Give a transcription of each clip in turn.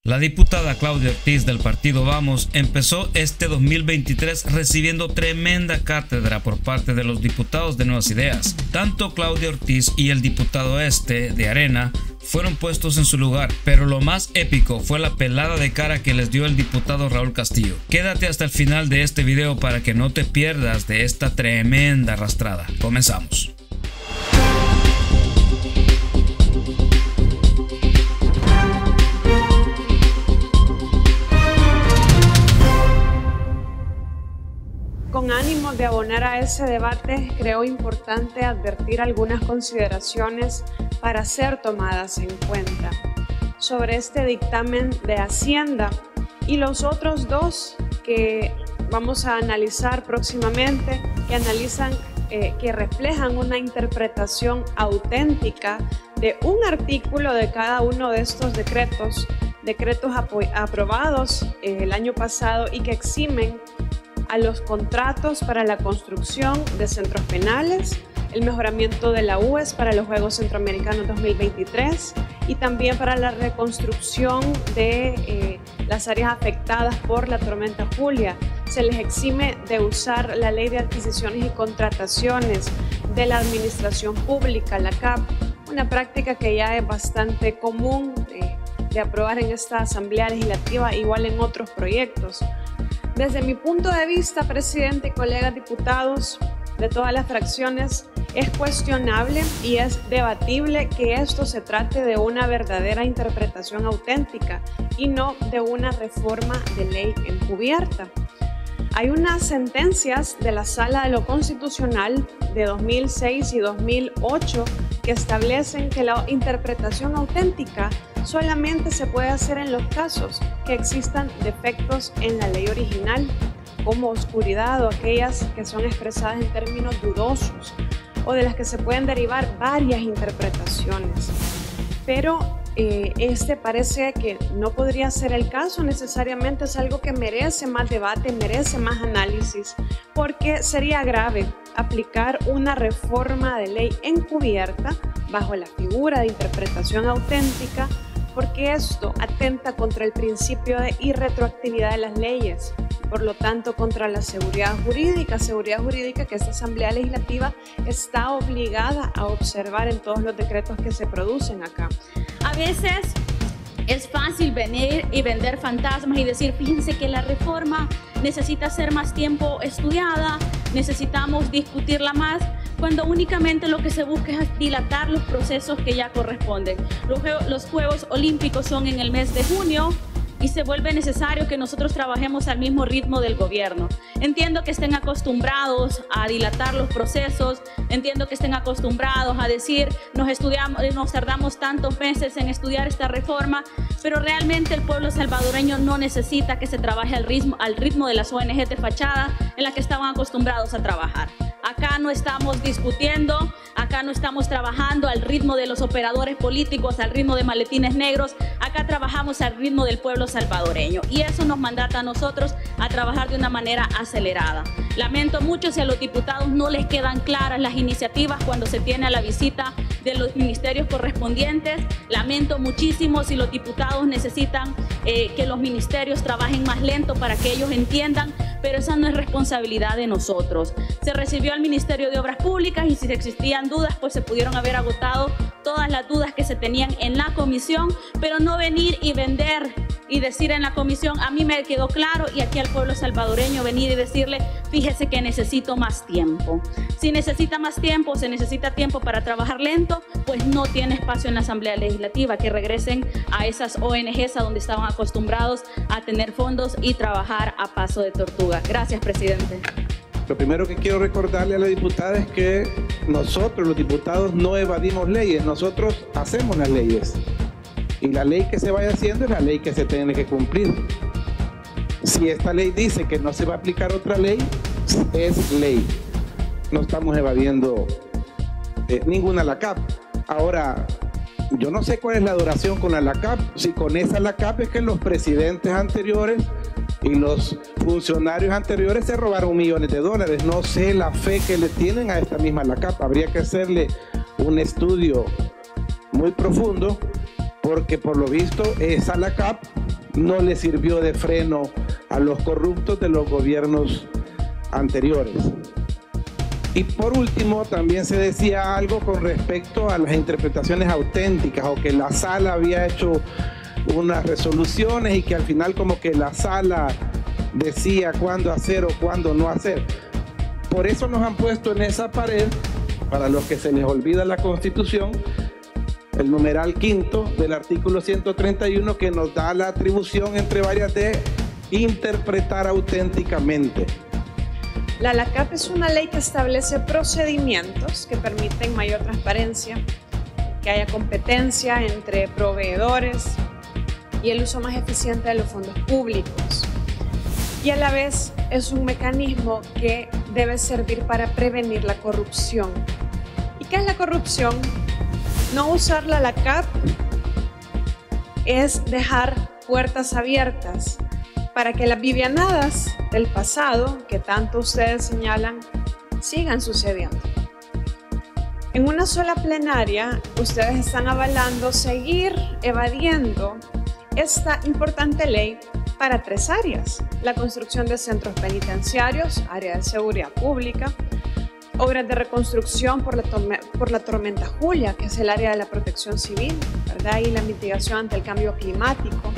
La diputada Claudia Ortiz del partido Vamos empezó este 2023 recibiendo tremenda cátedra por parte de los diputados de Nuevas Ideas. Tanto Claudia Ortiz y el diputado de Arena fueron puestos en su lugar, pero lo más épico fue la pelada de cara que les dio el diputado Raúl Castillo. Quédate hasta el final de este video para que no te pierdas de esta tremenda arrastrada. Comenzamos. Con ánimo de abonar a ese debate, creo importante advertir algunas consideraciones para ser tomadas en cuenta sobre este dictamen de Hacienda y los otros dos que vamos a analizar próximamente, que reflejan una interpretación auténtica de un artículo de cada uno de estos decretos aprobados el año pasado y que eximen a los contratos para la construcción de centros penales, el mejoramiento de la UES para los Juegos Centroamericanos 2023 y también para la reconstrucción de las áreas afectadas por la tormenta Julia. Se les exime de usar la Ley de Adquisiciones y Contrataciones de la Administración Pública, la CAP, una práctica que ya es bastante común de aprobar en esta Asamblea Legislativa, igual en otros proyectos. Desde mi punto de vista, presidente y colegas diputados de todas las fracciones, es cuestionable y es debatible que esto se trate de una verdadera interpretación auténtica y no de una reforma de ley encubierta. Hay unas sentencias de la Sala de lo Constitucional de 2006 y 2008 que establecen que la interpretación auténtica solamente se puede hacer en los casos que existan defectos en la ley original, como oscuridad o aquellas que son expresadas en términos dudosos o de las que se pueden derivar varias interpretaciones. Pero parece que no podría ser el caso necesariamente, es algo que merece más debate, merece más análisis, porque sería grave aplicar una reforma de ley encubierta bajo la figura de interpretación auténtica, porque esto atenta contra el principio de irretroactividad de las leyes, por lo tanto contra la seguridad jurídica que esta Asamblea Legislativa está obligada a observar en todos los decretos que se producen acá. A veces es fácil venir y vender fantasmas y decir, fíjense que la reforma necesita ser más tiempo estudiada, necesitamos discutirla más, cuando únicamente lo que se busca es dilatar los procesos que ya corresponden. Los Juegos Olímpicos son en el mes de junio y se vuelve necesario que nosotros trabajemos al mismo ritmo del gobierno. Entiendo que estén acostumbrados a dilatar los procesos, entiendo que estén acostumbrados a decir nos tardamos tantos meses en estudiar esta reforma, pero realmente el pueblo salvadoreño no necesita que se trabaje al ritmo de las ONG de fachada en la que estaban acostumbrados a trabajar. Acá no estamos discutiendo, acá no estamos trabajando al ritmo de los operadores políticos, al ritmo de maletines negros, acá trabajamos al ritmo del pueblo salvadoreño y eso nos mandata a nosotros a trabajar de una manera acelerada. Lamento mucho si a los diputados no les quedan claras las iniciativas cuando se tiene a la visita de los ministerios correspondientes. Lamento muchísimo si los diputados necesitan que los ministerios trabajen más lento para que ellos entiendan, pero esa no es responsabilidad de nosotros. Se recibió al Ministerio de Obras Públicas y si existían dudas, pues se pudieron haber agotado todas las dudas que se tenían en la comisión, pero no venir y vender y decir en la comisión, a mí me quedó claro, y aquí al pueblo salvadoreño venir y decirle, fíjese que necesito más tiempo. Si necesita más tiempo, se necesita tiempo para trabajar lento, pues no tiene espacio en la Asamblea Legislativa, que regresen a esas ONGs a donde estaban acostumbrados a tener fondos y trabajar a paso de tortuga. Gracias, presidente. Lo primero que quiero recordarle a la diputada es que nosotros, los diputados, no evadimos leyes, nosotros hacemos las leyes. Y la ley que se vaya haciendo es la ley que se tiene que cumplir. Si esta ley dice que no se va a aplicar otra ley, es ley. No estamos evadiendo ninguna LACAP. Ahora, yo no sé cuál es la duración con la LACAP. Si con esa LACAP es que los presidentes anteriores y los funcionarios anteriores se robaron millones de dólares. No sé la fe que le tienen a esta misma LACAP. Habría que hacerle un estudio muy profundo porque por lo visto esa la CAP no le sirvió de freno a los corruptos de los gobiernos anteriores. Y por último, también se decía algo con respecto a las interpretaciones auténticas, o que la sala había hecho unas resoluciones y que al final como que la sala decía cuándo hacer o cuándo no hacer. Por eso nos han puesto en esa pared, para los que se les olvida la Constitución, el numeral 5 del artículo 131, que nos da la atribución, entre varias, de interpretar auténticamente. La LACAP es una ley que establece procedimientos que permiten mayor transparencia, que haya competencia entre proveedores y el uso más eficiente de los fondos públicos. Y a la vez es un mecanismo que debe servir para prevenir la corrupción. ¿Y qué es la corrupción? No usar la LACAP es dejar puertas abiertas para que las vivianadas del pasado, que tanto ustedes señalan, sigan sucediendo. En una sola plenaria, ustedes están avalando seguir evadiendo esta importante ley para 3 áreas: la construcción de centros penitenciarios, área de seguridad pública, obras de reconstrucción por la tormenta Julia, que es el área de la protección civil, ¿verdad? Y la mitigación ante el cambio climático,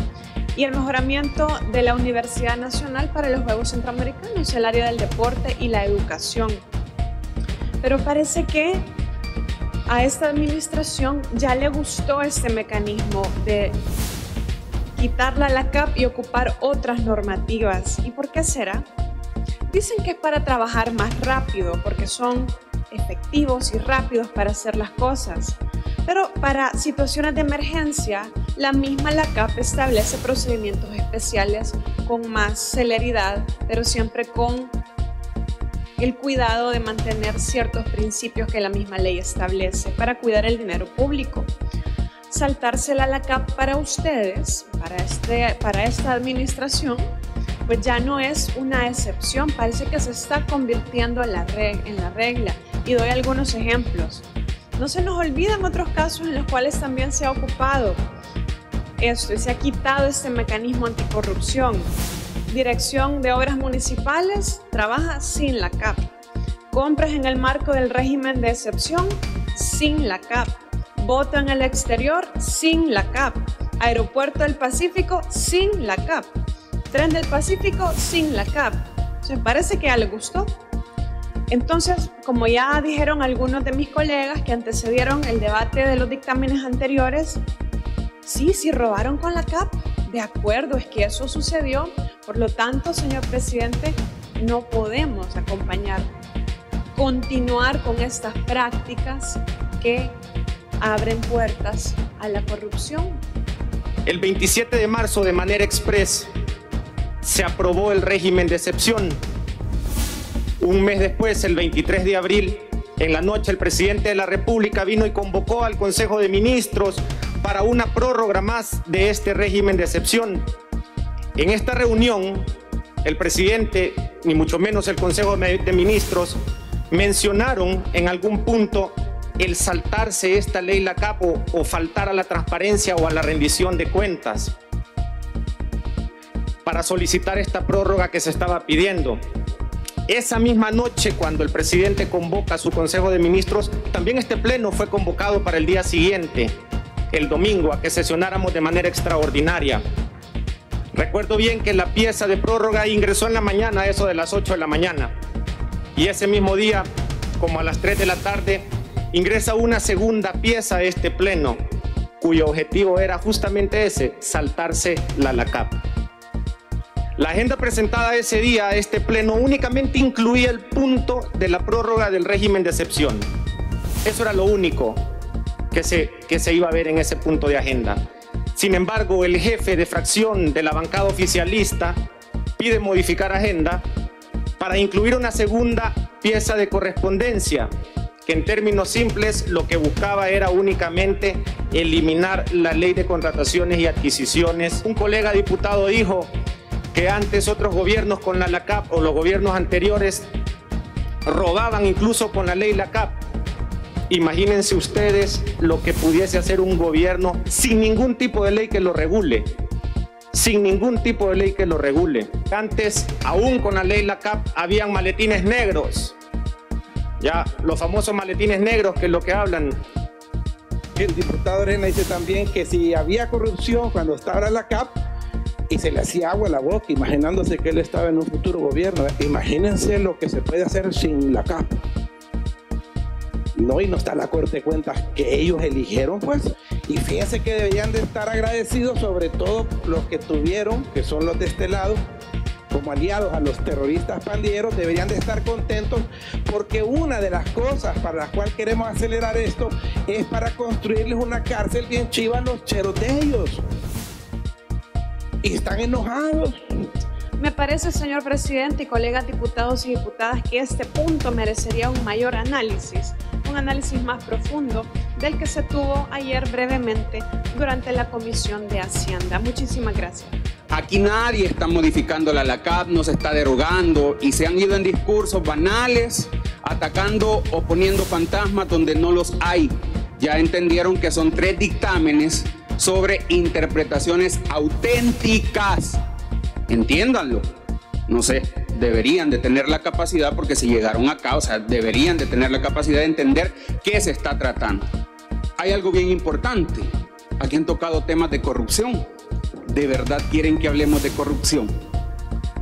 y el mejoramiento de la Universidad Nacional para los Juegos Centroamericanos, el área del deporte y la educación. Pero parece que a esta administración ya le gustó este mecanismo de quitar la LACAP y ocupar otras normativas. ¿Y por qué será? Dicen que es para trabajar más rápido, porque son efectivos y rápidos para hacer las cosas. Pero para situaciones de emergencia, la misma LACAP establece procedimientos especiales con más celeridad, pero siempre con el cuidado de mantener ciertos principios que la misma ley establece para cuidar el dinero público. Saltarse la LACAP para ustedes, para esta administración, pues ya no es una excepción, parece que se está convirtiendo en la regla. Y doy algunos ejemplos. No se nos olvidan otros casos en los cuales también se ha ocupado esto y se ha quitado este mecanismo anticorrupción. Dirección de Obras Municipales trabaja sin LACAP. Compras en el marco del régimen de excepción sin LACAP. Voto en el exterior sin LACAP. Aeropuerto del Pacífico sin LACAP. Tren del Pacífico sin LACAP. ¿Se parece que ya les gustó? Entonces, como ya dijeron algunos de mis colegas que antecedieron el debate de los dictámenes anteriores, sí robaron con LACAP. De acuerdo, es que eso sucedió. Por lo tanto, señor presidente, no podemos continuar con estas prácticas que abren puertas a la corrupción. El 27 de marzo, de manera express, se aprobó el régimen de excepción. Un mes después, el 23 de abril, en la noche, el presidente de la República vino y convocó al Consejo de Ministros para una prórroga más de este régimen de excepción. En esta reunión, el presidente, ni mucho menos el Consejo de Ministros, mencionaron en algún punto el saltarse esta ley LACAP o faltar a la transparencia o a la rendición de cuentas para solicitar esta prórroga que se estaba pidiendo. Esa misma noche, cuando el presidente convoca a su Consejo de Ministros, también este pleno fue convocado para el día siguiente, el domingo, a que sesionáramos de manera extraordinaria. Recuerdo bien que la pieza de prórroga ingresó en la mañana, a eso de las 8 de la mañana. Y ese mismo día, como a las 3 de la tarde, ingresa una segunda pieza a este pleno, cuyo objetivo era justamente ese, saltarse la LACAP. La agenda presentada ese día a este pleno únicamente incluía el punto de la prórroga del régimen de excepción. Eso era lo único que se iba a ver en ese punto de agenda. Sin embargo, el jefe de fracción de la bancada oficialista pide modificar agenda para incluir una segunda pieza de correspondencia, que en términos simples lo que buscaba era únicamente eliminar la ley de contrataciones y adquisiciones. Un colega diputado dijo que antes otros gobiernos con la LACAP o los gobiernos anteriores robaban incluso con la ley LACAP. Imagínense ustedes lo que pudiese hacer un gobierno sin ningún tipo de ley que lo regule. Sin ningún tipo de ley que lo regule. Antes, aún con la ley LACAP, habían maletines negros. Ya, los famosos maletines negros, que es lo que hablan. El diputado Arena dice también que si había corrupción cuando estaba la CAP y se le hacía agua a la boca, imaginándose que él estaba en un futuro gobierno. Imagínense lo que se puede hacer sin la CAP. No, y no está la Corte de Cuentas que ellos eligieron, pues. Y fíjense que deberían de estar agradecidos, sobre todo los que tuvieron, que son los de este lado, como aliados a los terroristas pandilleros, deberían de estar contentos, porque una de las cosas para las cuales queremos acelerar esto es para construirles una cárcel bien chiva a los cheros de ellos. Y están enojados. Me parece, señor presidente y colegas diputados y diputadas, que este punto merecería un mayor análisis, un análisis más profundo del que se tuvo ayer brevemente durante la Comisión de Hacienda. Muchísimas gracias. Aquí nadie está modificando la LACAP, no se está derogando, y se han ido en discursos banales, atacando o poniendo fantasmas donde no los hay. Ya entendieron que son 3 dictámenes sobre interpretaciones auténticas. Entiéndanlo. No sé, deberían de tener la capacidad, porque si llegaron acá, o sea, deberían de tener la capacidad de entender qué se está tratando. Hay algo bien importante. Aquí han tocado temas de corrupción. ¿De verdad quieren que hablemos de corrupción?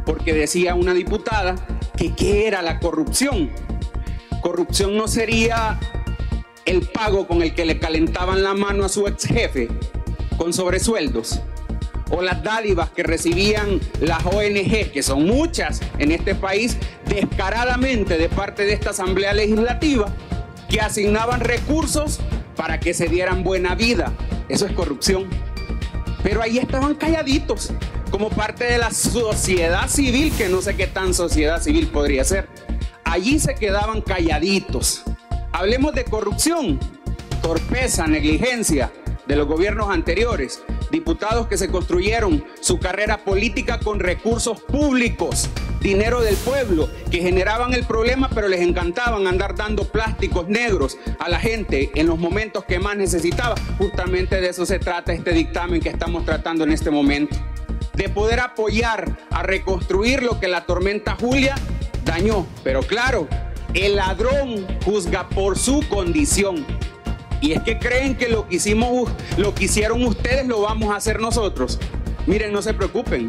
Porque decía una diputada que ¿qué era la corrupción? Corrupción no sería el pago con el que le calentaban la mano a su ex jefe con sobresueldos, o las dádivas que recibían las ONG, que son muchas en este país, descaradamente de parte de esta Asamblea Legislativa, que asignaban recursos para que se dieran buena vida. Eso es corrupción. Pero ahí estaban calladitos, como parte de la sociedad civil, que no sé qué tan sociedad civil podría ser. Allí se quedaban calladitos. Hablemos de corrupción, torpeza, negligencia de los gobiernos anteriores. Diputados que se construyeron su carrera política con recursos públicos, dinero del pueblo, que generaban el problema, pero les encantaban andar dando plásticos negros a la gente en los momentos que más necesitaba. Justamente de eso se trata este dictamen que estamos tratando en este momento, de poder apoyar a reconstruir lo que la tormenta Julia dañó. Pero claro, el ladrón juzga por su condición. Y es que creen que lo que hicieron ustedes lo vamos a hacer nosotros. Miren, no se preocupen.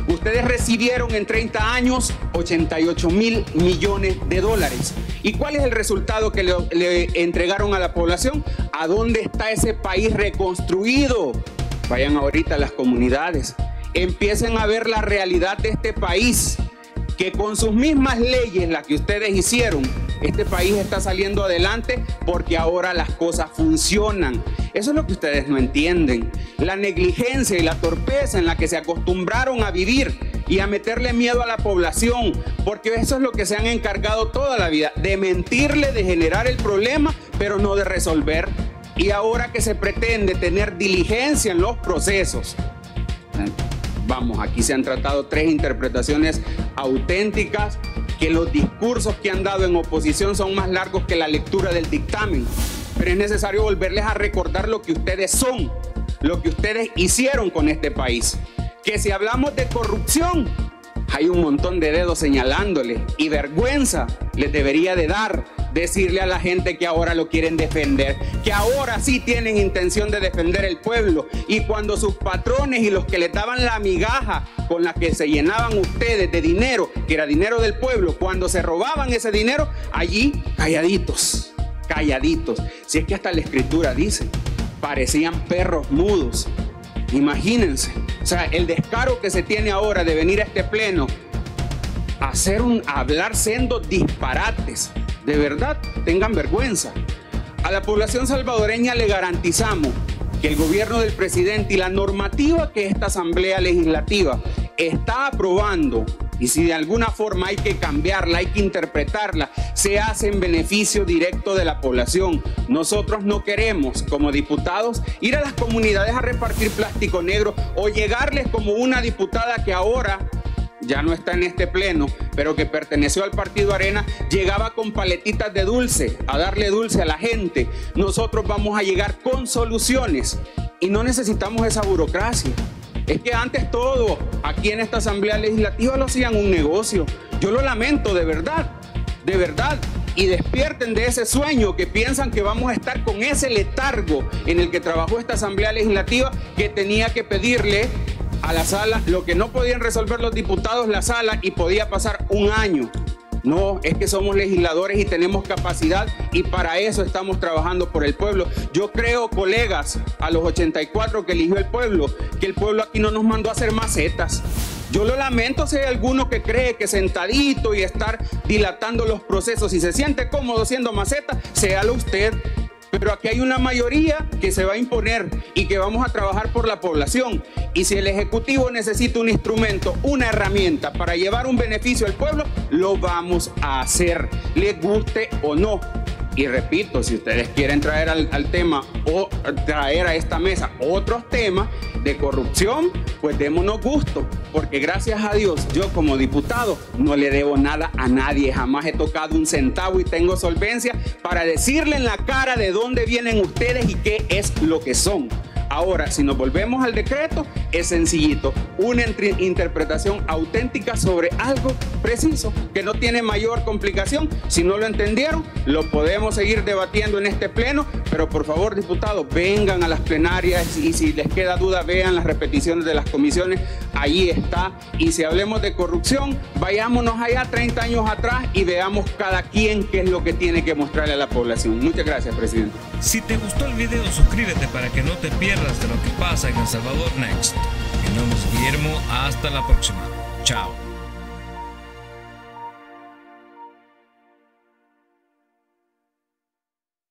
Ustedes recibieron en 30 años 88.000 millones de dólares. ¿Y cuál es el resultado que le entregaron a la población? ¿A dónde está ese país reconstruido? Vayan ahorita a las comunidades. Empiecen a ver la realidad de este país, que con sus mismas leyes, las que ustedes hicieron, este país está saliendo adelante porque ahora las cosas funcionan. Eso es lo que ustedes no entienden. La negligencia y la torpeza en la que se acostumbraron a vivir y a meterle miedo a la población, porque eso es lo que se han encargado toda la vida, de mentirle, de generar el problema, pero no de resolver. Y ahora que se pretende tener diligencia en los procesos, vamos, aquí se han tratado 3 interpretaciones auténticas, que los discursos que han dado en oposición son más largos que la lectura del dictamen. Pero es necesario volverles a recordar lo que ustedes son, lo que ustedes hicieron con este país. Que si hablamos de corrupción, hay un montón de dedos señalándoles, y vergüenza les debería de dar decirle a la gente que ahora lo quieren defender, que ahora sí tienen intención de defender el pueblo, y cuando sus patrones y los que les daban la migaja con la que se llenaban ustedes de dinero, que era dinero del pueblo, cuando se robaban ese dinero, allí calladitos, calladitos. Si es que hasta la escritura dice, parecían perros mudos. Imagínense, o sea, el descaro que se tiene ahora de venir a este pleno a hablar siendo disparates. De verdad, tengan vergüenza. A la población salvadoreña le garantizamos que el gobierno del presidente y la normativa que esta Asamblea Legislativa está aprobando, y si de alguna forma hay que cambiarla, hay que interpretarla, se hace en beneficio directo de la población. Nosotros no queremos, como diputados, ir a las comunidades a repartir plástico negro o llegarles como una diputada que ahora ya no está en este pleno, pero que perteneció al Partido Arena, llegaba con paletitas de dulce, a darle dulce a la gente. Nosotros vamos a llegar con soluciones y no necesitamos esa burocracia. Es que antes todo aquí en esta Asamblea Legislativa lo hacían un negocio. Yo lo lamento de verdad, de verdad. Y despierten de ese sueño que piensan que vamos a estar con ese letargo en el que trabajó esta Asamblea Legislativa, que tenía que pedirle a la sala lo que no podían resolver los diputados, la sala, y podía pasar un año. No, es que somos legisladores y tenemos capacidad y para eso estamos trabajando por el pueblo. Yo creo, colegas, a los 84 que eligió el pueblo, que el pueblo aquí no nos mandó a hacer macetas. Yo lo lamento si hay alguno que cree que sentadito y estar dilatando los procesos, si se siente cómodo siendo maceta, séalo usted. Pero aquí hay una mayoría que se va a imponer y que vamos a trabajar por la población. Y si el Ejecutivo necesita un instrumento, una herramienta para llevar un beneficio al pueblo, lo vamos a hacer, les guste o no. Y repito, si ustedes quieren traer al tema o traer a esta mesa otros temas de corrupción, pues démonos gusto, porque gracias a Dios yo como diputado no le debo nada a nadie, jamás he tocado un centavo y tengo solvencia para decirle en la cara de dónde vienen ustedes y qué es lo que son. Ahora, si nos volvemos al decreto, es sencillito, una interpretación auténtica sobre algo preciso, que no tiene mayor complicación. Si no lo entendieron, lo podemos seguir debatiendo en este pleno, pero por favor, diputados, vengan a las plenarias y si les queda duda, vean las repeticiones de las comisiones, ahí está. Y si hablemos de corrupción, vayámonos allá 30 años atrás y veamos cada quien qué es lo que tiene que mostrarle a la población. Muchas gracias, presidente. Si te gustó el video, suscríbete para que no te pierdas de lo que pasa en El Salvador Next. Mi nombre es Guillermo, hasta la próxima. Chao.